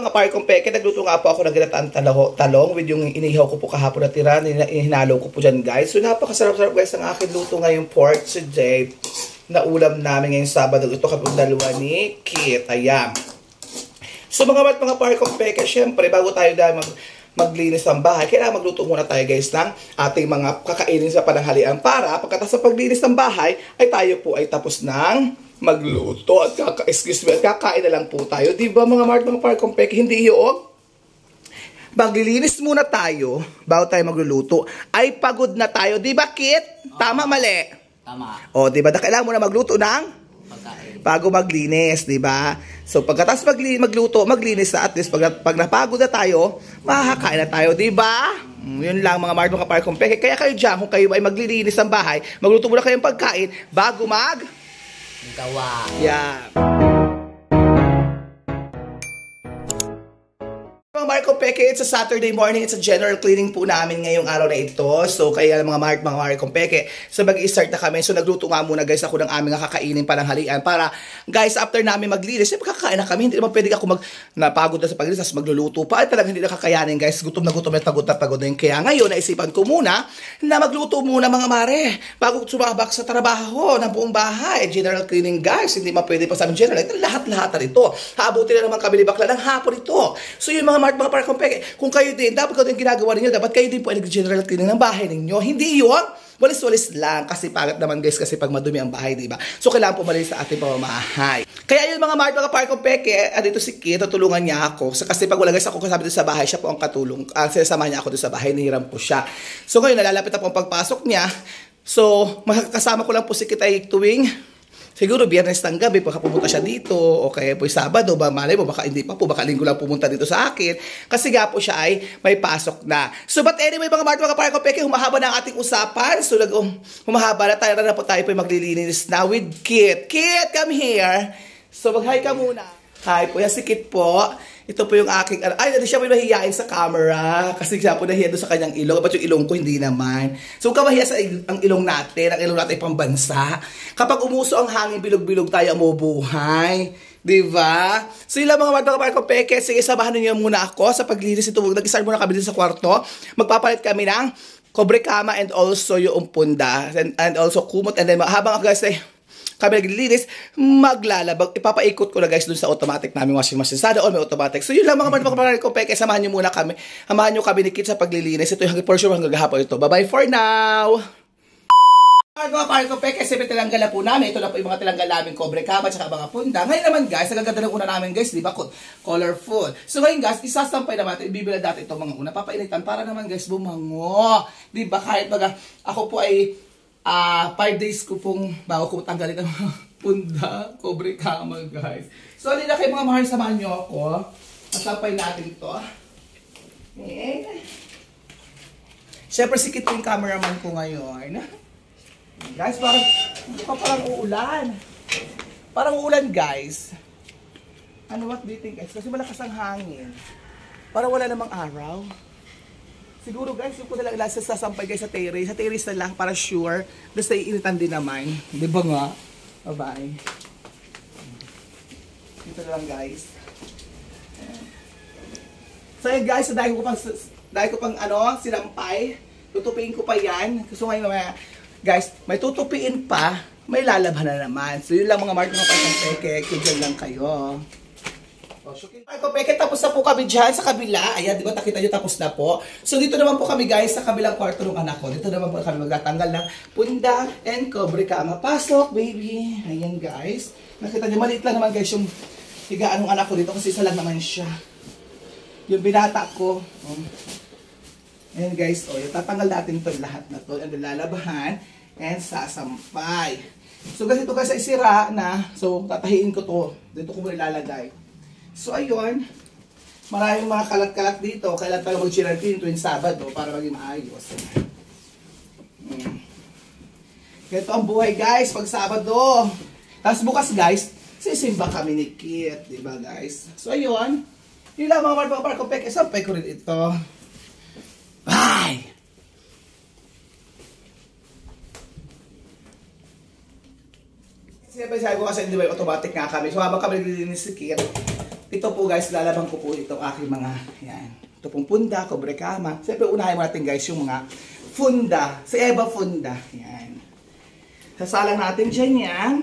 mga pare kong peke, nagluto nga po ako ng ginataan talong with yung inihaw ko po kahapon na tira, hinalo ko po dyan guys. So napakasarap-sarap guys ang akin luto ngayong pork today na ulam namin ngayong Sabado. Ito kapag dalawa ni Kit. Ayan. So mga pare kong peke, syempre bago tayo dahil maglinis ng bahay, kailangan magluto muna tayo guys ng ating mga kakainin sa pananghalian para pagkatapos sa paglinis ng bahay ay tayo po ay tapos ng magluto at kakain na lang po tayo. Diba mga pare kong peke, hindi yung maglilinis muna tayo bago tayo magluluto ay pagod na tayo. Diba Kit? Tama, mali? Tama. O diba, kailangan mo na magluto ng pagkain bago maglinis, diba? So pagkatapos magluto, maglinis na at least pag napagod na tayo, makakain na tayo, diba? Yun lang mga pare kong peke. Kaya kayo dyan, kung kayo ay maglilinis ng bahay, magluto muna kayong pagkain bago gawa. Yeah. Mga Marco Peke, it's a Saturday morning. It's a general cleaning po namin ngayong araw na ito. So, kaya mga Marco Peke, so mag-i-start na kami. So, nagluto nga muna guys ako ng aming kakainin pananghalian para, guys, after namin maglinis, makakain na kami. Hindi naman pwede ako napagod na sa paglinis, tapos magluluto pa. Ay, talagang hindi na kakayanin, guys. Gutom na pagod na yun. Kaya ngayon, naisipan ko muna na magluto muna mga mare bago sumabak sa trabaho ng buong bahay. General cleaning, guys. Hindi pwede pa sa amin general. Lahat ito. Haabutin na naman kami ni bakla ng hapon ito. So, yun mga pare kong peke, kung kayo din, dapat kayo din ginagawa ninyo, dapat kayo din po ay nag-general cleaning ng bahay ninyo. Hindi yun, walis-walis lang, kasi pagod naman guys, kasi pag madumi ang bahay, diba? So, kailangan pumalis sa ating pamamahay. Kaya yun mga pare kong peke, dito si Kit, tutulungan niya ako. Kasi pag wala guys ako kasama dito sa bahay, siya po ang katulong. Sinasamahan niya ako dito sa bahay, nihiram po siya. So, ngayon, nalalapit na po ang pagpasok niya. So, makakasama ko lang po si Kit ay tuwing siguro biyernes ng gabi, baka pumunta siya dito, o kaya po Sabado, malay mo, baka hindi pa po, baka linggo lang pumunta dito sa akin, kasi nga po siya ay may pasok na. So, but anyway, mga pare kong peke, humahaba na ang ating usapan. So, humahaba na tayo na po tayo po maglilinis na with Kit. Kit, come here. So, mag-hi ka muna. Hi po, yan si Kit po. Ito po yung aking, ay, hindi siya po mahihiyain sa camera. Kasi siya po nahiya doon sa kanyang ilong. Ba't yung ilong ko, hindi naman. So, huwag ka mahiya sa ang ilong natin. Ang ilong natin ay pambansa. Kapag umuso ang hangin, bilog-bilog tayo mabubuhay. Diba? So, yun lang mga pare kong peke. Sige, samahan niyo muna ako sa paglinis ito. Nag-start muna kami din sa kwarto. Magpapalit kami ng kobre kama and also yung punda. And also kumot. And then, habang ako guys kami naglilinis, maglalabag. Ipapaikot ko na guys dun sa automatic namin washing machine. Sana all may automatic. So yun lang mga pare kong peke. Samahan nyo muna kami. Samahan nyo kami ni Kit sa paglilinis. Ito yung for sure hanggang hapon ito. Bye-bye for now! Mga pare kong peke, sabi tilanggal na po namin. Ito na po yung mga tilanggal namin, kobre kama, tsaka mga punda. Ngayon naman guys, nagaganda ng una namin guys, di ba? Colorful. So ngayon guys, isasampay naman natin, ibibilad natin itong mga una. Papainitan para naman guys bumango. Di ba? Kahit ako po ay 5 days ko pong bago ko tanggalin ang mga punda, kobre kama guys. So, alin na kayo mga mahal, samahan nyo ako. Nasampay natin ito. Okay. Siyempre, si Kit yung cameraman ko ngayon. Guys, parang uulan. Parang uulan guys. Ano, what do you think guys? Kasi malakas ang hangin. Parang wala namang araw. Siguro guys, yung ko na lang sasampay guys sa terrace. Sa terrace na lang para sure. Basta iinitan din naman. Di ba nga? Bye-bye. Dito na lang guys. So yun guys, dahil ko pang sinampay. Tutupiin ko pa yan. So ngayon guys, may tutupiin pa. May lalabhan na naman. So yun lang mga peke. Kudyan lang kayo. Peke, tapos na po kami dyan sa kabila. Ayan, di ba, nakita nyo, tapos na po. So, dito naman po kami, guys, sa kabilang kwarto ng anak ko. Dito naman po kami magtatanggal ng punda and kobre kama. Pasok, baby. Ayan, guys. Nakita nyo, maliit lang naman, guys, yung higaan ng anak ko dito kasi isa lang naman siya. Yung binata ko. Ayan, guys, yung tatanggal natin ito lahat na to. And lalabahan and sasampay. So, guys, ito guys ay sira na. So, tatahiin ko to. Dito ko mo ilalagay. So, ayun. Maraming mga kalat-kalat dito. Kailan tayo mag-general clean tuwing Sabado para maging maayos. Ganito ang buhay, guys, pag Sabado. Tapos bukas, guys, sisimba kami ni Kit. Diba, guys? So, ayun. Yun lang mga pare kong peke. Sampay ko rin ito. Bye! Sabi ko kasi hindi ba automatic nga kami. So habang kami naglilinis si Kit, ito po guys, lalaban ko po itong aking mga, yan. Ito pong punda, cobre kama. Siyempre, unahin mo natin guys yung mga funda. Sa Eva funda. Yan. Sasalang natin dyan yan.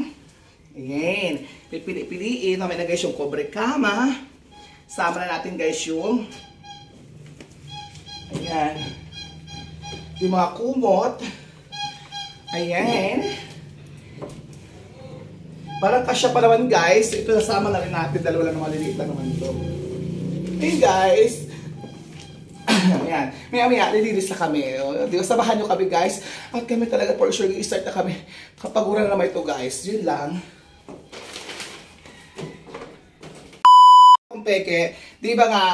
Ayan. Pipili-piliin. Mamaya na guys yung cobre kama. Sama na natin guys yung, ayan, yung mga kumot. Ayan. Parang kasya pa naman guys. Ito nasama na rin natin. Dalawa lang maliliit lang naman ito. Ayan guys. Ayan. Maya-maya, nililis na kami. Di ba, samahan nyo kami guys. At kami talaga for sure, i-start na kami. Kapag ura naman ito guys. Yun lang. Kung peke, di ba nga,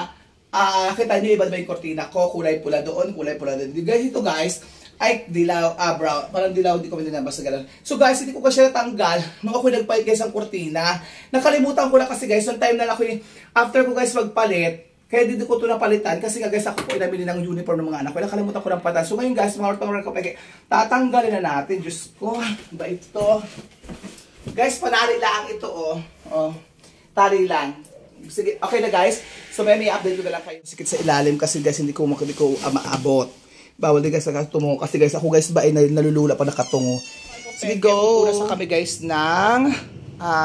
nakita nyo iba ba yung kortina ko? Kulay pula doon, kulay pula doon. Di guys, ito guys, ay dilaw, brown. Parang dilaw, di ko basta gano'n. So guys, hindi ko kasi natanggal nung ako nagpalit guys ang kurtina. Nakalimutan ko lang kasi guys, yung time na ako after ko guys magpalit, kaya dito ko ito napalitan. Kasi nga guys, ako po inabili ng uniform ng mga anak ko. Nakalimutan ko ng patan. So ngayon guys, mga ortang ko, tatanggalin na natin. Diyos ko, ba ito? Guys, panali lang ito tali lang. Sige, okay na guys. So may update ko na lang kayo. Sikit sa ilalim kasi guys, hindi ko maabot. Bawal din guys sa tungo kasi guys ako guys ba ay nalulula pa nakatungo. Sige go. Una sa kami guys ng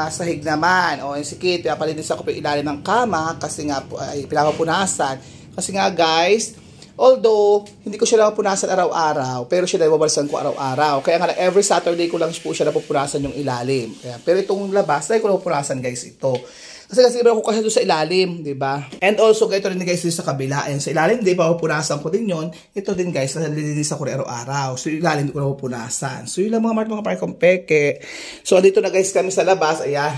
sahig naman. O si Kate, pinapalinis ako pa ilalim ng kama kasi nga po ay pinapapunasan. Kasi nga guys, although hindi ko siya napupunasan araw-araw, pero siya nababalsan ko araw-araw. Kaya nga every Saturday ko lang po siya napupunasan yung ilalim. Kaya, pero itong labas, dahil ko napupunasan guys ito. Kasi ako kasi doon sa ilalim, di ba? And also, ito rin guys sa kabila. Ayan, sa ilalim, di ba, pupunasan ko din yon. Ito din guys, nalilinis ako araw-araw. So, ilalim, di ko na pupunasan. So, yun lang mga parkong peke. So, dito na guys kami sa labas. Ayan.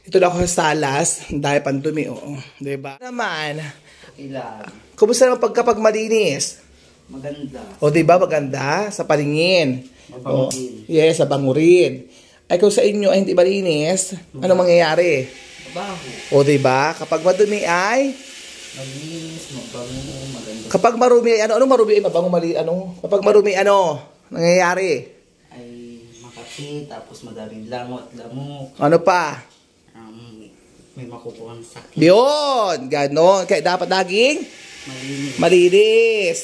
Ito na ako sa salas. Dahil pandumi, di ba? Naman. Ilan. Kumusta naman kapag malinis? Maganda. O, di ba, maganda? Sa paningin. Mabangurin. Yes, sa bangurin. Ay, kung sa inyo ay hindi malinis, anong mangyayari? Mabaho. O, diba? Kapag madumi ay Malinis, mabango, maganda. kapag marumi ay anong marumi ay mabango kapag marumi nangyayari? Ay makati, tapos madaming lamok. Ano pa? May makukuha ng sakit. Yun, ganon. Kaya dapat laging Malinis. malinis.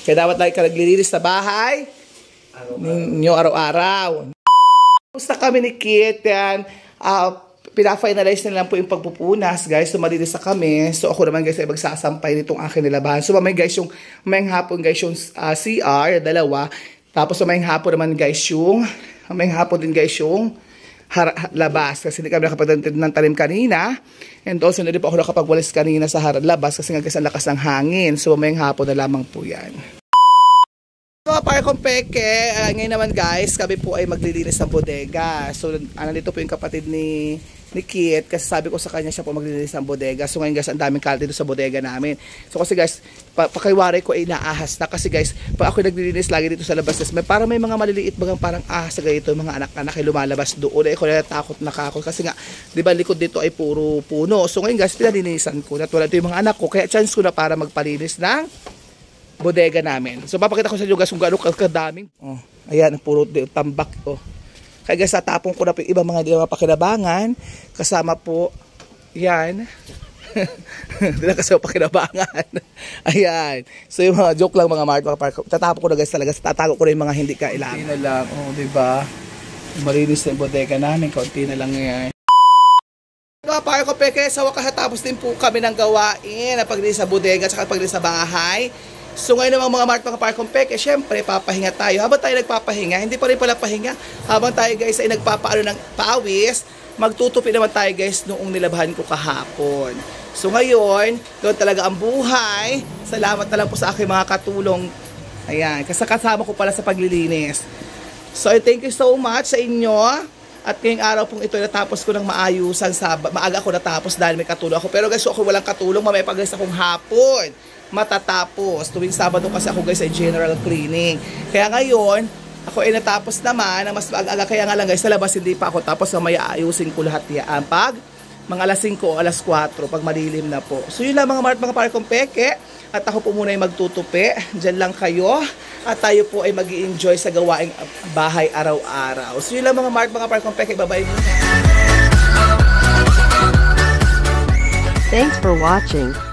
Kaya dapat lagi ka naglilinis sa bahay ninyo araw-araw. Gusto kami ni Kit, yan. Pina-finalize na lang po yung pagpupunas, guys. So, malinis na kami. So, ako naman, guys, ay magsasampay nitong akin nilabahan. So, mamay, guys, yung mamayang hapon, guys, yung CR, dalawa. Tapos, mamayang hapon naman, guys, mamayang hapon din, guys, yung labas. Kasi hindi kami nakapagdantid ng talim kanina. And also, hindi po ako nakapagwalis kanina sa labas kasi nga, guys, ang lakas ng hangin. So, mamayang hapon na lamang po yan. So, para kong peke, ngayon naman guys, kami po ay maglilinis ng bodega. So, nandito po yung kapatid ni Kit, kasi sabi ko sa kanya siya po maglilinis ng bodega. So, ngayon guys, ang daming kalat dito sa bodega namin. So, kasi guys, pakiwari ko ay naahas na. Kasi guys, pag ako naglilinis lagi dito sa labas, parang may mga maliliit bagang parang ahas sa ganito, mga anak-anak ay lumalabas doon. Ay, ako natatakot na ako. Kasi nga, di ba, likod dito ay puro puno. So, ngayon guys, pinalinisan ko. Natwala ito yung mga anak ko. Kaya chance ko na para magpalinis ng bodega namin. So, papakita ko sa inyo guys kung gaano kadaming. Ayan, puro tambak. Kaya guys, tatapon ko na po yung ibang mga di mapakinabangan. Kasama po, yan. Hindi na kasama pakinabangan. Ayan. So, yung mga joke lang mga Mart, tatapon ko na guys talaga. Tatago ko na yung mga hindi kailangan. Kaunti na lang. Diba? Malinis na yung bodega namin. Kaunti na lang yan. Para ko peke, sa wakas tapos din po kami ng gawain na paglinis sa bodega at paglinis sa bahay. So ngayon naman mga Mart, mga parkong peke, syempre papahinga tayo. Habang tayo nagpapahinga, hindi pa rin pala pahinga. Habang tayo guys ay nagpapaano ng pawis, magtutupi naman tayo guys noong nilabahan ko kahapon. So ngayon, doon talaga ang buhay. Salamat na lang po sa aking mga katulong. Ayan, kasama ko pala sa paglilinis. So thank you so much sa inyo. At ngayong araw pong ito, natapos ko ng maayusan. Maaga ako natapos dahil may katulong ako. Pero guys, ako walang katulong, mamaya pa guys akong hapon matatapos. Tuwing Sabado kasi ako guys ay general cleaning. Kaya ngayon, ako ay natapos naman na mas maaga. Kaya nga lang guys, sa labas hindi pa ako tapos mamaya ayusin ko lahat yan. Pag mga alas 5 o alas 4, pag malilim na po. So yun lang mga Mart, mga parkong peke. At ako po muna ay magtutupi. Diyan lang kayo. At tayo po ay mag-i-enjoy sa gawaing bahay araw-araw. So yun lang mga Mart, mga parkong peke. Bye-bye muna. Thanks for watching.